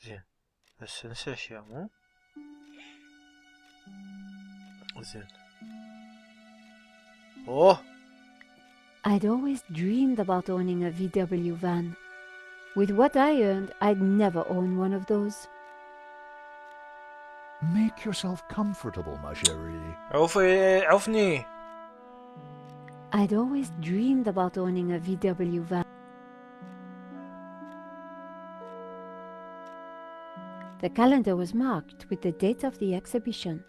زين بس نسي اشياء مو زين. اوه I'd always dreamed about owning a VW van. With what I earned, I'd never own one of those. Make yourself comfortable, ma chérie. عوفني. I'd always dreamed about owning a VW van. The calendar was marked with the date of the exhibition.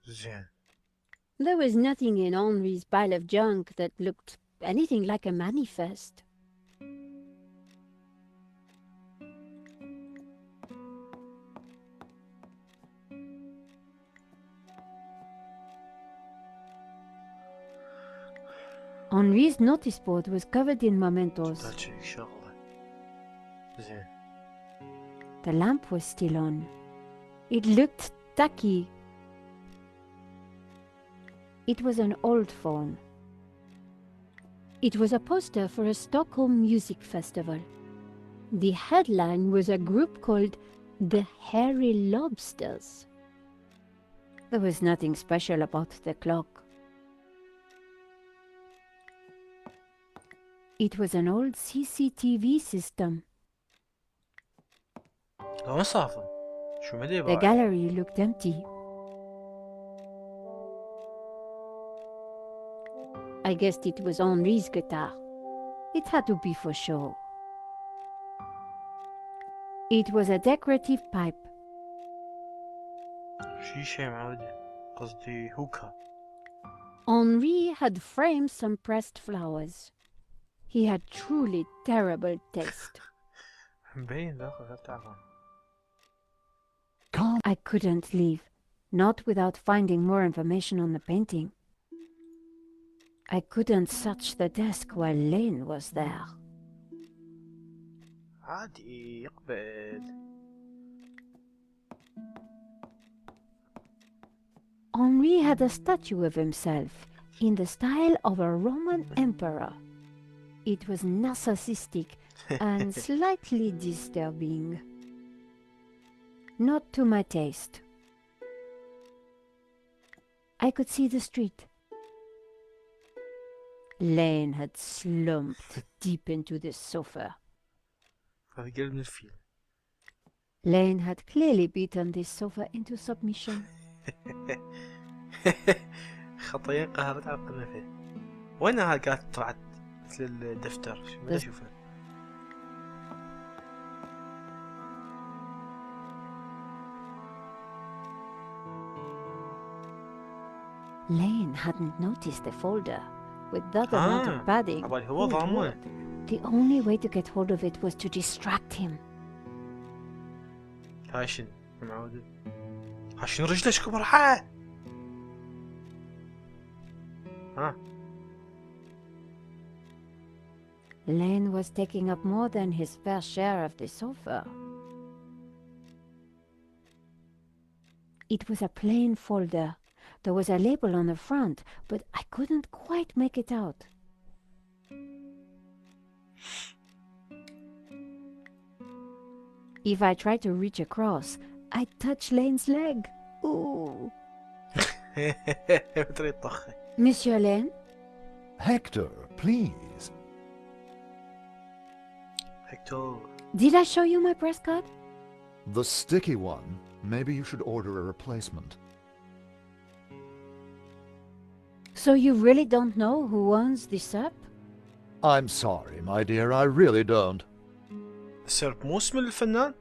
زين. There was nothing in Henri's pile of junk that looked anything like a manifest. Henri's notice board was covered in mementos. تشيك شغلة. زين. The lamp was still on. It looked tacky. It was an old phone. It was a poster for a Stockholm music festival. The headline was a group called the Hairy Lobsters. There was nothing special about the clock. It was an old CCTV system. وين صافن؟ شو مدري The gallery looked empty. I guessed it was Henri's guitar. It had to be for show. It was a decorative pipe. شيشة معودة قصدي هوكا. Henri had framed some pressed flowers. He had truly terrible taste. مبين داخل تعرفون. Come. I couldn't leave, not without finding more information on the painting. I couldn't touch the desk while Lane was there. عادي يقبل. Henri had a statue of himself in the style of a Roman emperor. It was narcissistic and slightly disturbing. Not to my taste. I could see the street. Lane had slumped deep into the sofa. هذا قلب من الفيل. Lane had clearly beaten this sofa into submission. خطيين قهرت على القذفة. وينها قالت طلعت مثل الدفتر شو بدي اشوفها. Lane hadn't noticed the folder with that amount of padding. هو ضامن. The only way to get hold of it was to distract him. هاشن معودة. هاشن رجلش كبر ها. Lane was taking up more than his fair share of the sofa. It was a plain folder. There was a label on the front, but I couldn't quite make it out. If I tried to reach across, I'd touch Lane's leg. Ooh. Monsieur Lane? Hector, please. Hector. Did I show you my press card? The sticky one. Maybe you should order a replacement. So you really don't know who owns this app? I'm sorry, my dear, I really don't. السيرب مو اسم الفنان؟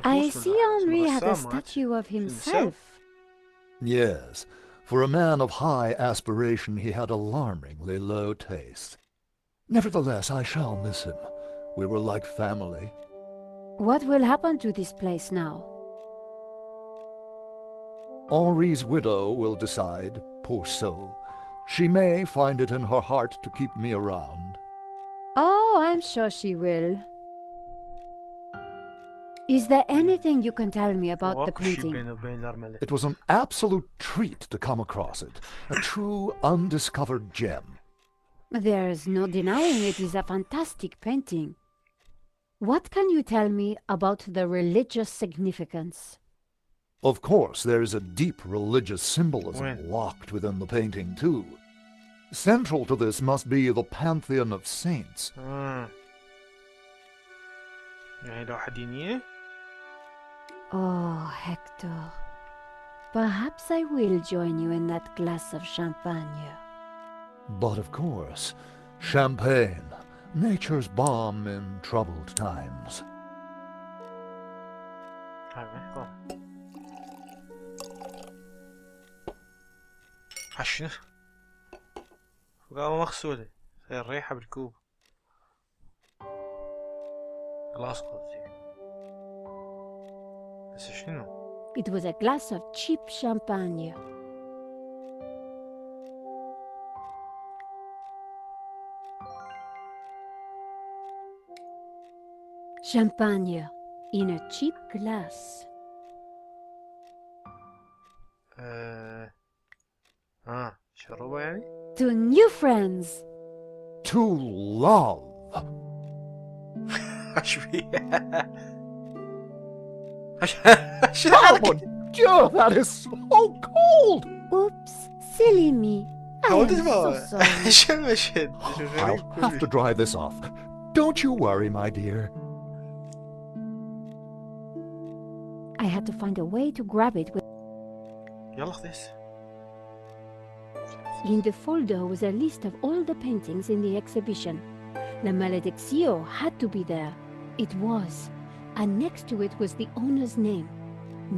I see Henri had a statue of himself. Yes, for a man of high aspiration he had alarmingly low taste. Nevertheless, I shall miss him. We were like family. What will happen to this place now? Henri's widow will decide, poor soul. She may find it in her heart to keep me around. Oh, I'm sure she will. Is there anything you can tell me about the painting? It was an absolute treat to come across it. A true undiscovered gem. There is no denying it is a fantastic painting. What can you tell me about the religious significance? Of course, there is a deep religious symbolism When? locked within the painting, too. Central to this must be the pantheon of saints. يعني لوحة دينية. Oh, Hector. Perhaps I will join you in that glass of champagne. But of course, champagne, nature's balm in troubled times. شنو؟ فقاوة مغسولة، الريحة بالكوب. خلاص قصدي. بس شنو؟ It was a glass of cheap champagne. Champagne in a cheap glass. شروبة يعني؟ To new friends. To love. ايش فيها؟ Oh, mon Dieu, that is so cold! Oops, silly me. I حاولت am so اسمع sorry. ايش المشهد؟ I'll have to dry this off. Don't you worry, my dear. I had to find a way to grab it. يلا خذيس. In the folder was a list of all the paintings in the exhibition. The Malediccio had to be there. It was. And next to it was the owner's name,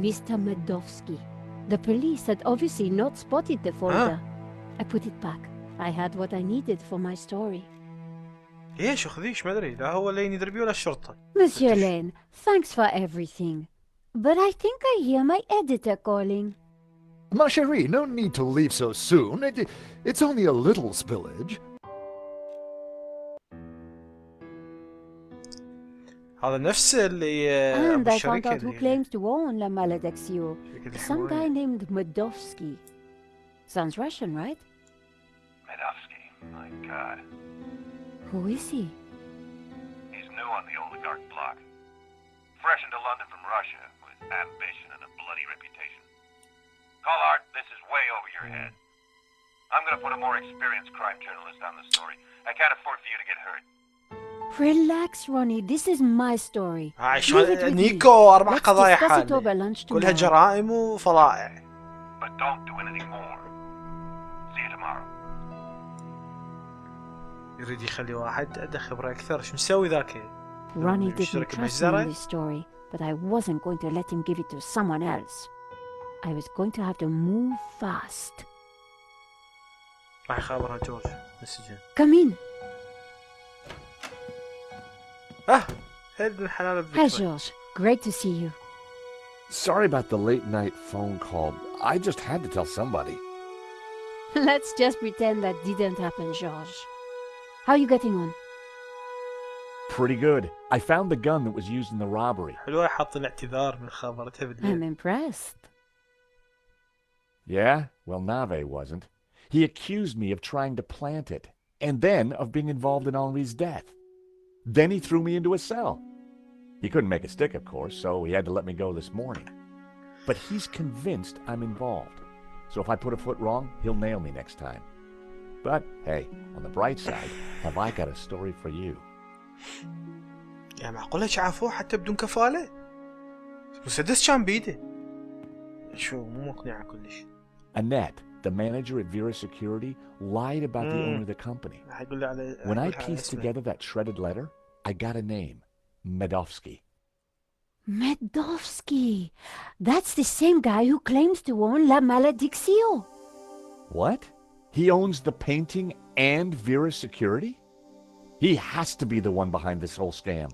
Mr. Medovsky. The police had obviously not spotted the folder. I put it back. I had what I needed for my story. ايش خذيش ما ادري لا هو اللي يدري بيه ولا الشرطة. Monsieur Lane, thanks for everything. But I think I hear my editor calling. Ma chérie, no need to leave so soon. It's only a little spillage. هذا نفس اللي And أبو I found الشركة out who اللي claims to own La Malediccio. شركة Some guy الحماية. named Medovsky. Sounds Russian, right? Medovsky, my God. Who is he? He's new on the oligarch block. Fresh into London from Russia with ambition and a bloody reputation. Collard, this is way over your head. I'm gonna put a more experienced crime journalist on the story. I can't afford for you to get hurt. Relax, Ronnie. This is my story. عايش Leave it with me. نيكو 4 Let's قضايا discuss it حالة over lunch كلها tomorrow. جرائم وفظائع. But don't do anything more. See you tomorrow. يريد يخلي واحد عنده خبرة أكثر. شو مسوي ذاك؟ Ronnie didn't يشترك trust me in بالزرع؟ this story, but I wasn't going to let him give it to someone else. I was going to have to move fast. راح يخابرها جورج بالسجن. Come in. هل من حلال Hi, الذكرى. George. Great to see you. Sorry about the late night phone call. I just had to tell somebody. Let's just pretend that didn't happen, George. How are you getting on? Pretty good. I found the gun that was used in the robbery. حلوة حط الاعتذار من خابرتها I'm بالليل. impressed. Yeah? Well, Nave wasn't. He accused me of trying to plant it, and then of being involved in Henri's death. Then he threw me into a cell. He couldn't make it stick, of course, so he had to let me go this morning. But he's convinced I'm involved. So if I put a foot wrong, he'll nail me next time. But, hey, on the bright side, have I got a story for you. يعني معقولة شعفوه حتى بدون كفالة؟ مسدس كان بيده. شو مو مقنعة كلش. Annette, the manager at Vera Security, lied about the owner of the company. راح يقول لي على When I أقول على pieced اسمه. together that shredded letter, I got a name. Medovsky. Medovsky. That's the same guy who claims to own La Malediccio. What? He owns the painting and Vera Security? He has to be the one behind this whole scam.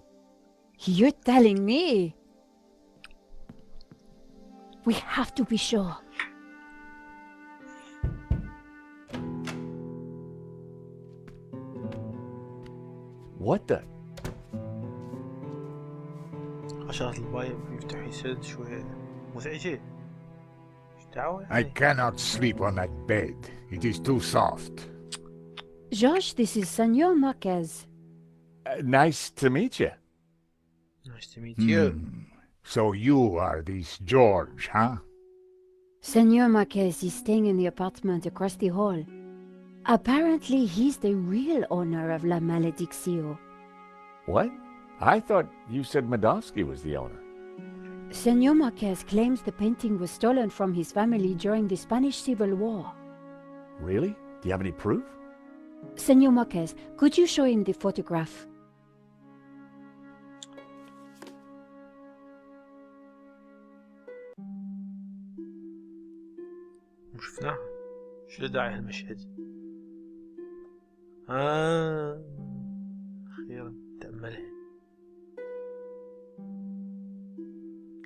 You're telling me? We have to be sure. What the? عشرة البايب يفتح يسد شوية مزعجة. ايش دعوة I يعني؟ cannot sleep on that bed. It is too soft. George, this is Senor Marquez. Nice to meet you. Nice to meet you. So you are this George, huh? Senor Marquez is staying in the apartment across the hall. Apparently, he's the real owner of La Maledicción. What? I thought you said Medovsky was the owner. Senor Marquez claims the painting was stolen from his family during the Spanish Civil War. Really? Do you have any proof? Senor Marquez, could you show him the photograph? شفناها. شو داعي هالمشهد؟ أخيرا تأملها.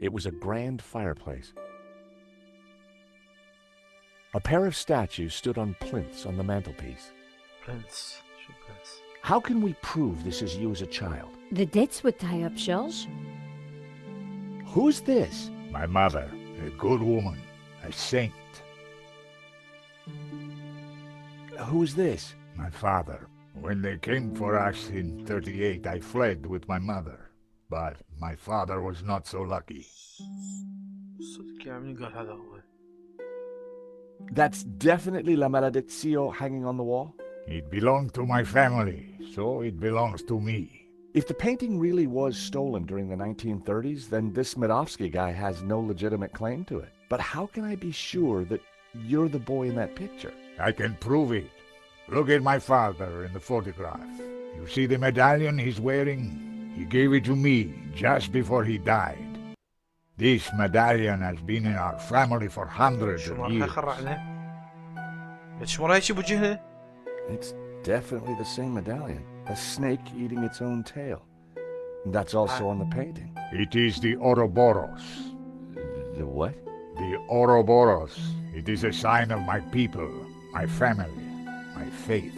It was a grand fireplace. A pair of statues stood on plinths on the mantelpiece. برنس. شو برنس؟ How can we prove this is you as a child? The dates would tie up, George. Who's this? My mother, a good woman, a saint. Who is this? My father. When they came for us in 38, I fled with my mother. But my father was not so lucky. صدق يا عمي قال هذا هو. That's definitely La Maledicción hanging on the wall? It belonged to my family, so it belongs to me. If the painting really was stolen during the 1930s, then this Medovsky guy has no legitimate claim to it. But how can I be sure that you're the boy in that picture? I can prove it. Look at my father in the photograph. You see the medallion he's wearing? He gave it to me just before he died. This medallion has been in our family for hundreds شو of ما راح years. يخرعنا؟ بس شو ما راح يجي بوجهنا؟ It's definitely the same medallion. A snake eating its own tail. That's also on the painting. It is the Ouroboros. The what? The Ouroboros. It is a sign of my people, my family, my faith.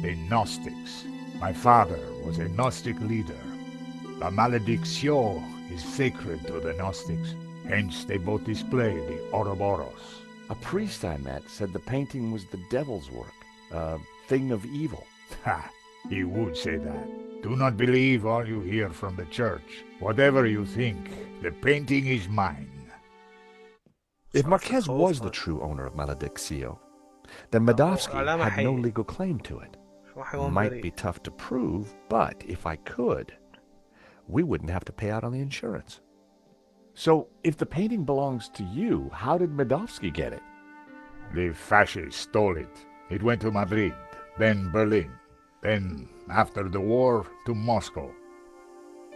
The Gnostics. My father was a Gnostic leader. La Maledicción is sacred to the Gnostics. Hence they both display the Ouroboros. A priest I met said the painting was the devil's work. A thing of evil. Ha! He would say that. Do not believe all you hear from the church. Whatever you think, the painting is mine. If Marquez was the true owner of Maledicción, then Medovsky had no legal claim to it. Might be tough to prove, but if I could, we wouldn't have to pay out on the insurance. So, if the painting belongs to you, how did Medovsky get it? The fascists stole it. It went to Madrid, then Berlin, then, after the war, to Moscow.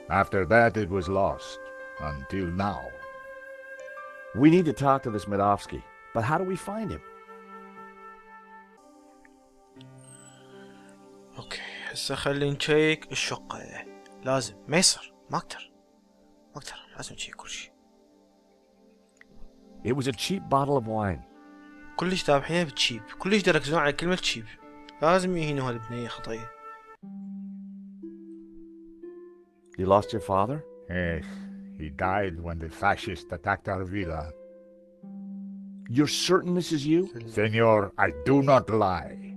After that, it was lost, until now. We need to talk to this Medovsky, but how do we find him? اوكي هسه خلي نشيك الشقة. لازم ما يصير ما اقدر لازم نشيك كل شيء. It was a cheap bottle of wine. كلش تابحينها بتشيب، كلش يركزون على كلمة تشيب. لازم يهينوا هالبنية خطية. You lost your father? Yes, he died when the fascists attacked our villa. You're certain this is you? Senor, I do not lie.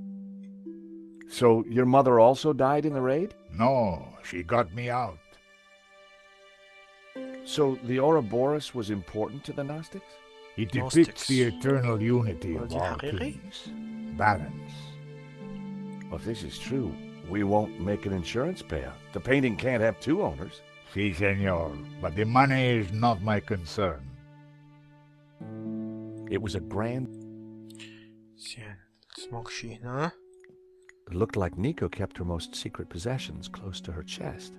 So your mother also died in the raid? No, she got me out. So the Ouroboros was important to the Gnostics? It depicts Gnostics. the eternal unity of دي all حقيقي؟ kings. Balance. Well, if this is true, we won't make an insurance payout. The painting can't have two owners. Si, senor, but the money is not my concern. It was a grand... زين سموك شي هنا. It looked like Nico kept her most secret possessions close to her chest.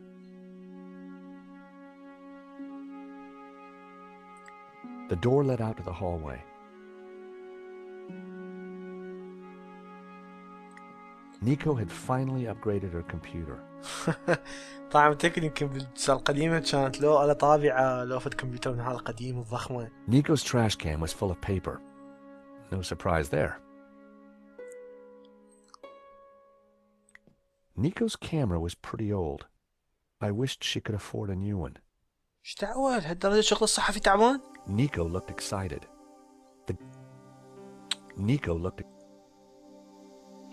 The door led out to the hallway. Nico had finally upgraded her computer. طبعا متأكد يمكن بالسنة القديمة كانت لو على طابعة لو فد كمبيوتر من هالقديم الضخمة. Nico's trash can was full of paper. No surprise there. Nico's camera was pretty old. I wished she could afford a new one. ايش دعوة لهالدرجة شغل الصحفي تعبان؟ Nico looked excited. Nico looked...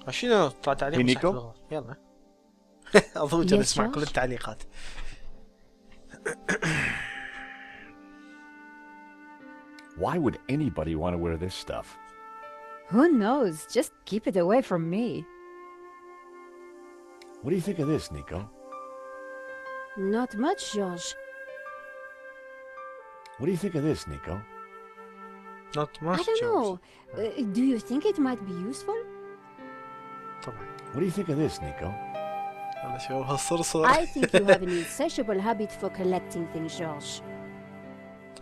شنو طلع تعليق Hey, مساحة Nico? الغرض. يلا اظن جالس Yes, اسمع كل Josh? التعليقات. Why would anybody want to wear this stuff? Who knows? Just keep it away from me. What do you think of this, Nico? Not much, George. What do you think of this, Nico? not much I don't know. George. Do you think it might be useful? طبعا What do you think of this, Nico? هلا شوف هالصرصور. I think you have an insatiable habit for collecting things, George.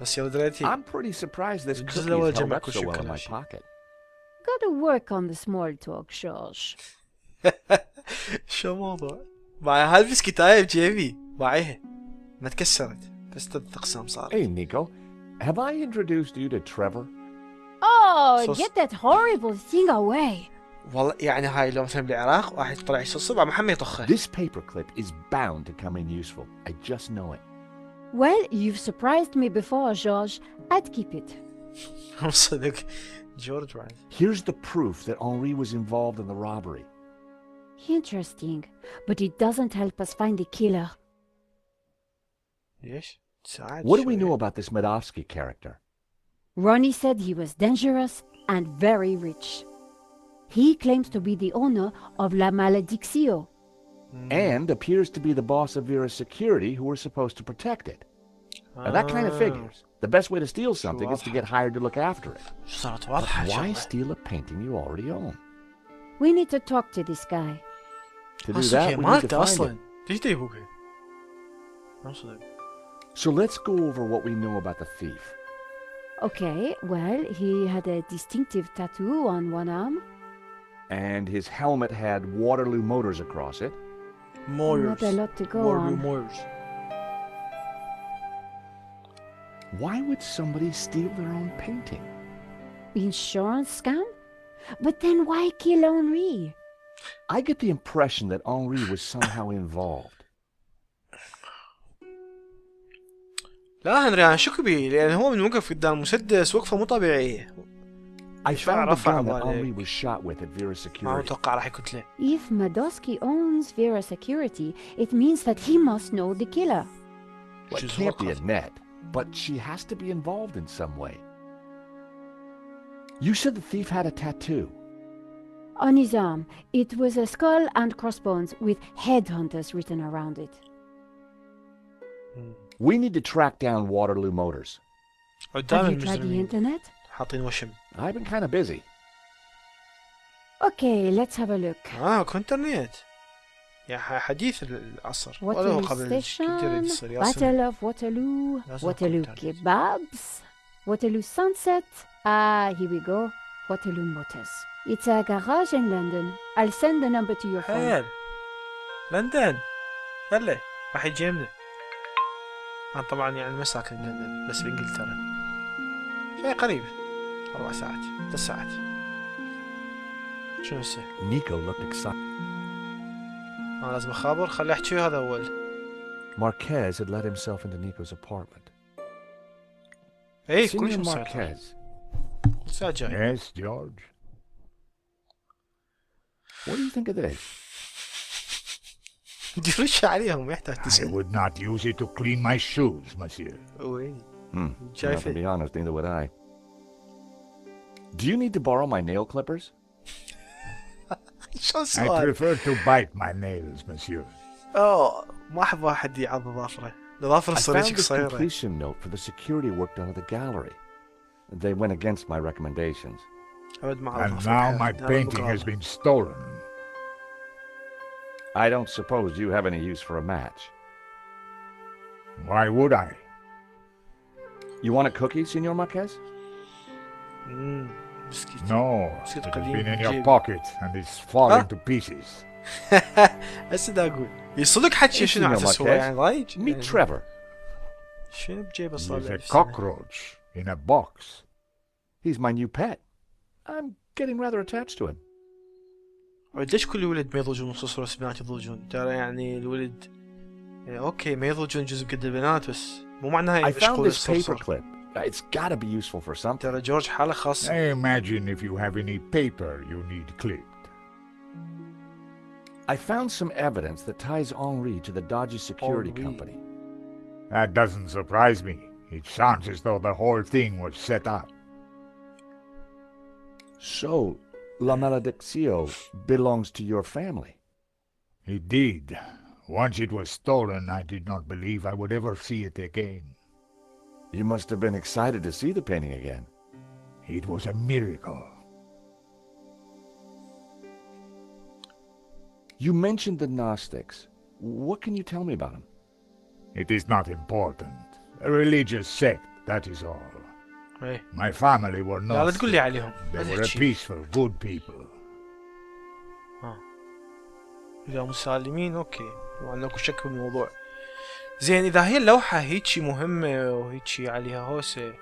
بس يا ودريتي I'm pretty surprised this الجزء cookie الأول is held جمع up كل so شيء well in كل my شيء. pocket. Gotta work on the small talk, George. شو الموضوع؟ مع هالبسكيتاية بجيبي معيها ما تكسرت بس تقسم صار. Hey, Nico. Have I introduced you to Trevor? Oh, So- get that horrible thing away. والله يعني هاي لو مثلا بالعراق واحد طلع يصصب على محمد يطخه. This paperclip is bound to come in useful. I just know it. Well, you've surprised me before, George. I'd keep it. صدق جورج بعد. Here's the proof that Henri was involved in the robbery. Interesting, but it doesn't help us find the killer. ليش؟ ساعد What do we شوي. know about this Medovsky character? Ronnie said he was dangerous and very rich. He claims to be the owner of La Malediccio. And appears to be the boss of Vera's security who were supposed to protect it. Now that kind of figures. The best way to steal something is to get hired to look after it. صارت But واضحة why شغلة. steal a painting you already own? We need to talk to this guy. To do أصلاً that, هي we need to مالته find أصلا. it. ليش تجيبوها؟ ما صدق. So let's go over what we know about the thief. Okay, well, he had a distinctive tattoo on one arm. And his helmet had Waterloo motors across it. Moyers. Not a lot to go Waterloo on. Moyers. Why would somebody steal their own painting? Insurance scam? But then why kill Henri? I get the impression that Henri was somehow involved. لا هنري انا شك بيه لان هو من وقف قدام المسدس وقفه مو طبيعيه. I found the رفع gun that بالك. Henri was shot with at Vera's ما security. متوقع راح يقتله. If Madosky owns Vera Security, it means that he must know the killer. Well, it Which is can't be what- Annette, but she has to be involved in some way. You said the thief had a tattoo. On his arm, it was a skull and crossbones with headhunters written around it. We need to track down Waterloo Motors. قدام Have you tried the المجرمين internet? حاطين وشم. I've been kind of busy. Okay, let's have a look. كونترنت. يا حديث العصر. ولا هو Waterloo قبل Station, كنت يصير يا سنة. Battle of Waterloo, لازم Waterloo كنت Kebabs, Waterloo Sunset. Here we go. Waterloo Motors. It's a garage in London. I'll send the number to your phone. حيل. لندن. هلا راح يجيبنا. أنا طبعا يعني ما ساكن بلندن بس بإنجلترا. شيء قريب. 4 ساعات 3 ساعات. شنو هسه؟ Nico looked excited. أنا لازم أخابر خليه يحكي هذا أول. Marquez had let himself into Nico's apartment. إيه كل شيء Senor مسيطر. Marquez, الساعة جاي. Yes, George? what do you think of this? يرش عليهم يحتاج I تسأل. would not use it to clean my shoes, monsieur. وين؟ Well, to شايف be honest, neither would I. Do you need to borrow my nail clippers? شو I السؤال؟ prefer to bite my nails, monsieur. أوه ما أحب واحد يعض ظافره. الظافر I الصغيرة found this قصيرة. completion note for the security work done at the gallery. They went against my recommendations. أبد ما And أعرف now أفكر. my هذا painting has مقابل. been stolen. I don't suppose you have any use for a match. Why would I? You want a cookie, Senor Marquez? مسكين. No, It's it has قديم been in your جيب. pocket and is falling Huh? to pieces. هسه دا أقول. يصدق حكي شنو على Senor أساس هو Marquez, يعني ضايج؟ Meet يعني Trevor. شنو بجيبه He صار is له a 1000 سنة؟ cockroach in a box. He's my new pet. I'm getting rather attached to him. ليش كل ولد ما يضوجون نص رأس بنات يضوجون؟ ترى يعني الولد يعني اوكي ما يضوجون جزء قد البنات بس مو معناها I found يشقون this الصرصر. paperclip. It's got to be useful for something. ترى جورج حالة خاصة. I imagine if you have any paper you need clipped. I found some evidence that ties Henri to the dodgy security Henri. company. That doesn't surprise me. It sounds as though the whole thing was set up. So, La Malediccio belongs to your family? It did. Once it was stolen, I did not believe I would ever see it again. You must have been excited to see the painting again. It was a miracle. You mentioned the Gnostics. What can you tell me about them? It is not important. A religious sect, that is all. ايه My family were لا لا not. تقول لي عليهم. They لا were a تحكي. peaceful, good people. إذا مسالمين أوكي، وأنا أكو شك بالموضوع. زين إذا هي اللوحة هيجي مهمة وهيجي عليها هوسة،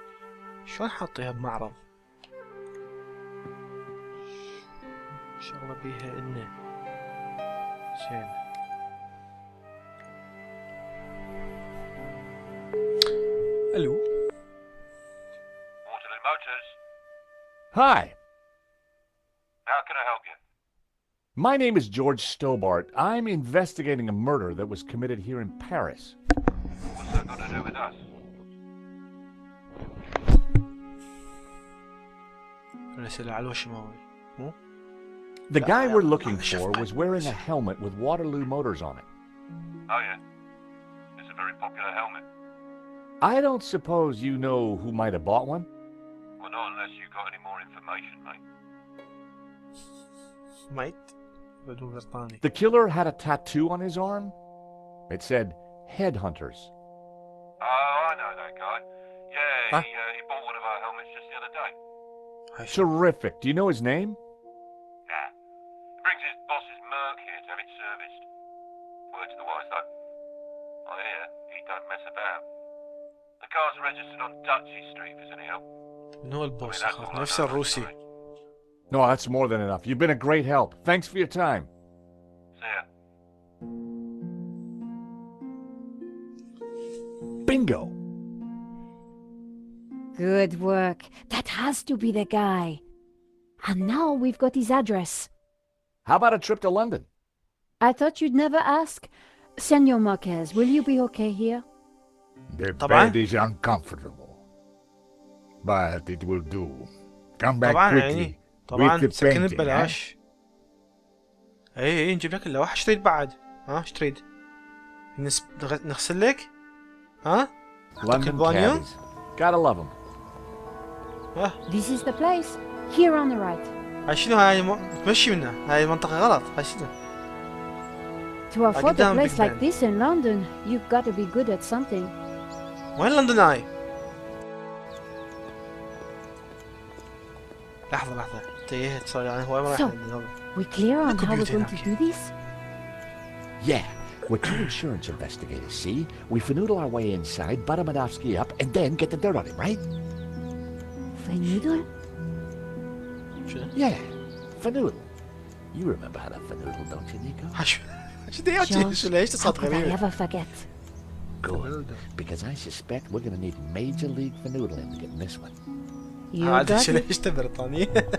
شلون حاطيها بمعرض؟ شغلة بيها إنه زين. ألو. Waterloo Motors. Hi, How can I help you? my name is George Stobart. I'm investigating a murder that was committed here in Paris. What's that got to do with us? الأسئلة على الوش ماوي مو؟ The guy we're looking for was wearing a helmet with Waterloo Motors on it. Oh yeah. It's a very popular helmet. I don't suppose you know who might have bought one? Well, not unless you got any more information, mate. ميت بدون بريطاني. The killer had a tattoo on his arm. It said Headhunters. Oh, I know that guy. Yeah, Huh? he bought one of our helmets just the other day. Terrific. Do you know his name? Nah. He brings his boss's Merc here to have it serviced. Word to the wise, though. I hear he don't mess about. The car's registered on Dutchy Street, if there's any help. من هو البوس؟ that's all I نفس know, الروسي. mate. No, that's more than enough. You've been a great help. Thanks for your time. See ya. Bingo. Good work. That has to be the guy. And now we've got his address. How about a trip to London? I thought you'd never ask. Senor Marquez, will you be okay here? The طبعاً. bed is uncomfortable. But it will do. Come back طبعا quickly يعني with طبعا the سكن painting. ببلاش. اي نجيب لك اللوحة. ايش تريد بعد؟ ها ايش تريد؟ نغسل لك؟ ها؟ London البانيو؟ cabbies. Gotta love them. This is the place. Here on the right. هاي شنو؟ هاي تمشي منها. هاي منطقة غلط. هاي شنو؟ To afford a قدام place Big like Ben. this in London, you've got to be good at something. وين لندن هاي؟ لحظة تيهت صار يعني هو ما رايح So. لندن. We clear on Look how at we're beauty going to now, do this? Yeah, we're two insurance investigators, see? We finagle our way inside, butt Amadovsky up, and then get the dirt on him, right? Fenoodle? شنو؟ Yeah, finagle. You remember how to finagle, don't you, Nico? شو دياتي؟ شو ليش How تصاد could I غريبة؟ ever forget? Good, because I suspect we're gonna need major league fanoodling to get in this one. You عاد got شو it. ليش بريطانية؟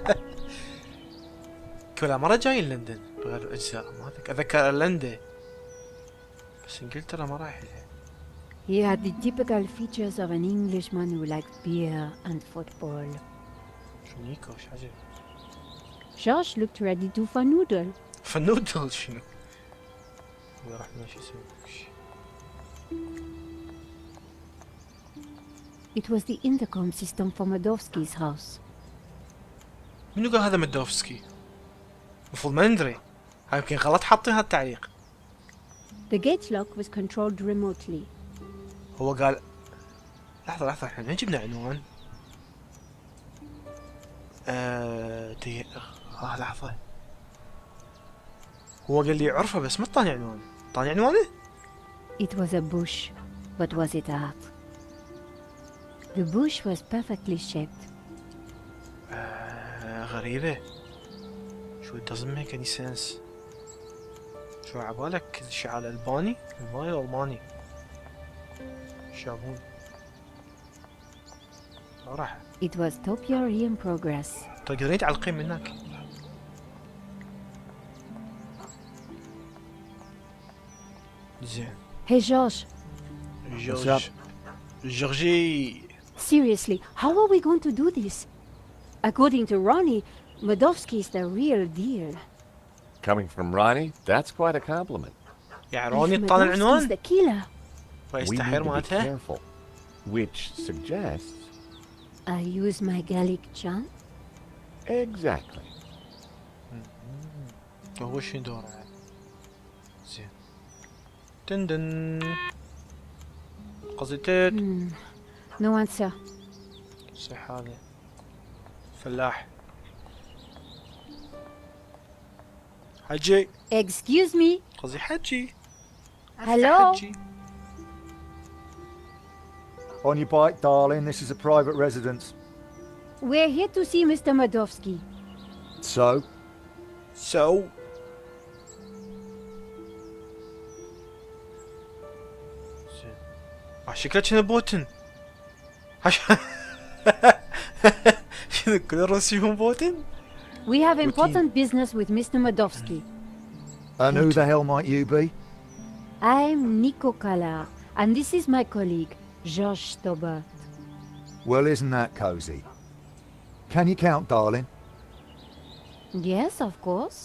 كلها مرة جايين لندن بغير الأجزاء. ما أتذكر أيرلندا، بس إنجلترا ما رايح لها. He had the typical features of an Englishman who liked beer and football. شو نيكو شو عجب؟ Josh looked ready to fanoodle. فنودل شنو؟ هو راح ماشي يسوي. It was the intercom system for Madovsky's house. منو قال هذا مدوفسكي؟ المفروض ما ندري. هاي يمكن غلط حاطين هذا التعليق. The gate lock was controlled remotely. هو قال لحظة احنا وين جبنا عنوان؟ لحظة. هو قال لي عرفه بس ما طاني عنوان. طاني عنوانه؟ It was a bush, but was it art? The bush was perfectly shaped. غريبة. شو it doesn't make any sense. شو عبالك شعال ألباني؟ ألباني ألماني؟ شابون. راح. It was topiary in progress. تقدرين تعلقين من هناك. زين. Hey, George. جورج. جورجي. Seriously, how are we going to do this? According to Ronnie, Madovsky is the real deal. Coming from Ronnie, that's quite a compliment. يعني If روني طال Madovsky is العنوان the killer, We need ويستحير to be مالتها. careful. Which suggests... I use my Gallic chant. Exactly. هو شو ندور عليه؟ زين. دندن. قصيتك. No answer. صح هذا. فلاح. حجي. Excuse me. قصدي حجي. Hello. حجي. On your bike, darling. This is a private residence. We're here to see Mr. Madovsky. So? So. زين. شكله كنا بوتن. شنو كل الروسيين بوتن؟ We have important business with Mr. Madovsky. And who the hell might you be? I'm Nico Kalar, and this is my colleague, George Stobart. Well, isn't that cosy? Can you count, darling? Yes, of course.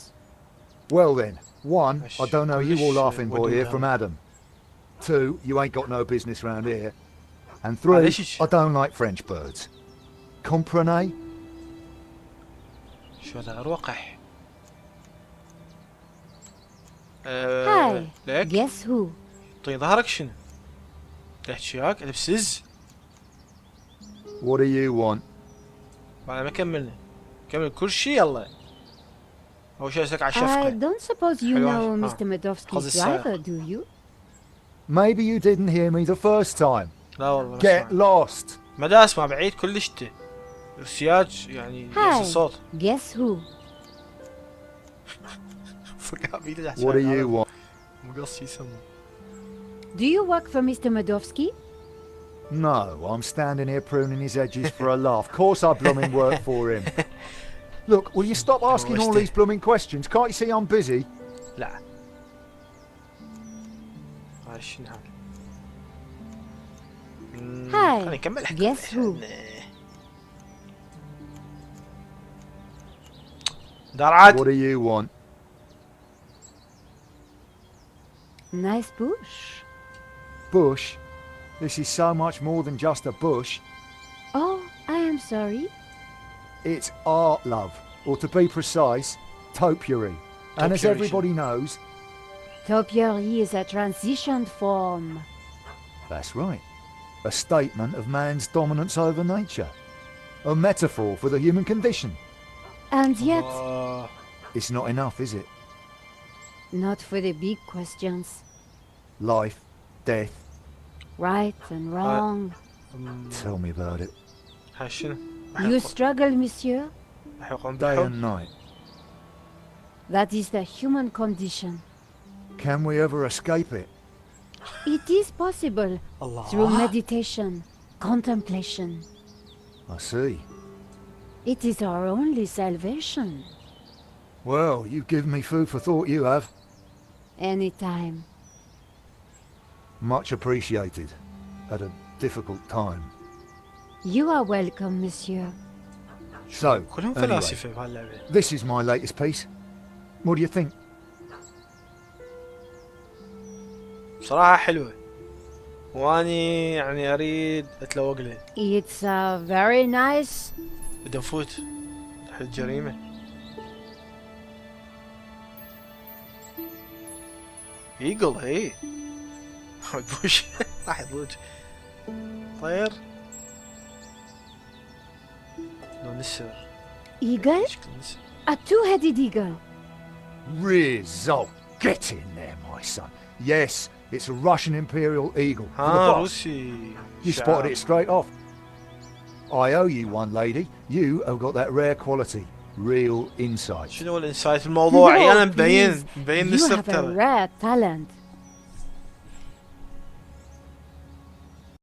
Well then, one, Gosh, I don't know you or gosh, laughing what boy do you here know? from Adam. Two, you ain't got no business round here. And three, this is- I don't like French birds. Comprenez? شو هذا الوقح؟ Hi. ليك؟ Guess who? طي ظهرك شنو؟ تحكي وياك البسز؟ What do you want? بعد ما كملنا. كمل كل شيء يلا. أول شيء أسألك على I الشفقة. don't suppose you حلوة. know Mr. Madovsky's قصدي السائق. driver, do you? Maybe you didn't hear me the first time. لا والله Get lost. ما اسمع بعيد كلش ته. السياج يعني نفس Hi. الصوت. Guess who? What do you want? مقص يسمى. Do you work for Mr. Madovsky? No, I'm standing here pruning his edges for a laugh. Course I blooming work for him. Look, will you stop asking all these blooming questions? Can't you see I'm busy? لا. هاي شنو هذا؟ Hi. خليني أكمل حكي. Guess who? دار عاد. What do you want? Nice bush. Bush? This is so much more than just a bush. Oh, I am sorry. It's art, love. Or to be precise, topiary. And as Topiary. everybody knows, Topiary is a transition form. that's right. A statement of man's dominance over nature. A metaphor for the human condition. And yet, It's not enough, is it? not for the big questions. Life, death. Right and wrong. Tell me about it. هاي شنو؟ You struggle, monsieur? راح يقوم Day بالحب. and night. That is the human condition. Can we ever escape it? It is possible الله. through meditation, contemplation. I see. It is our only salvation. Well, you've given me food for thought, you have. Anytime. Much appreciated. At a difficult time. You are welcome, monsieur. So, كلهم anyway, فلاسفة بهاللعبة. this is my latest piece. What do you think? بصراحة حلوة. واني يعني اريد اتلوق له. It's very nice. بدي نفوت تحت الجريمة. ايجل ايه. بوش راح يضوج. طير. لو نسر. Eagle? شكل نسر. A two-headed eagle. Result. Get in there, my son. Yes, it's a Russian Imperial Eagle. For the ها boss. روسي. You spotted it straight off. I owe you one, lady. You have got that rare quality. Real insight. شنو الانسايت الموضوعي؟ No, انا مبين please. مبين You نسر have a ترى. rare talent.